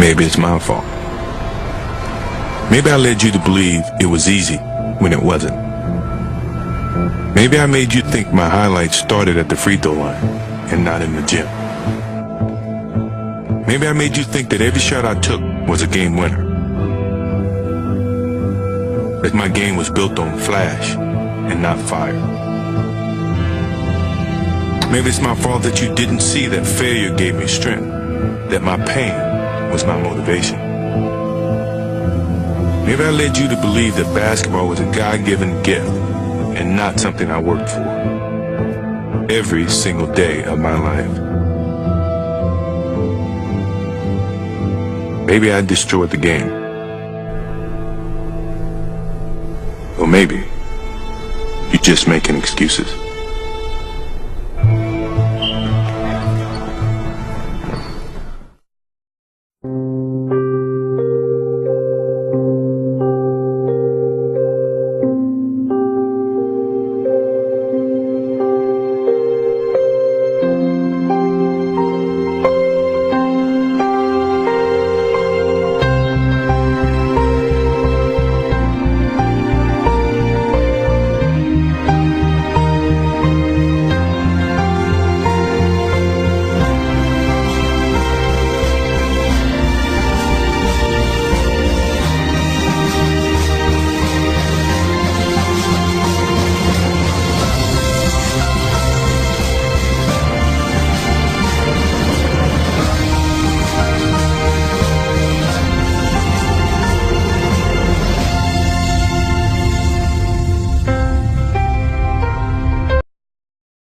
Maybe it's my fault. Maybe I led you to believe it was easy when it wasn't. Maybe I made you think my highlights started at the free throw line and not in the gym. Maybe I made you think that every shot I took was a game winner. That my game was built on flash and not fire. Maybe it's my fault that you didn't see that failure gave me strength, that my pain was my motivation. Maybe I led you to believe that basketball was a God-given gift and not something I worked for every single day of my life. Maybe I destroyed the game. Or maybe you're just making excuses.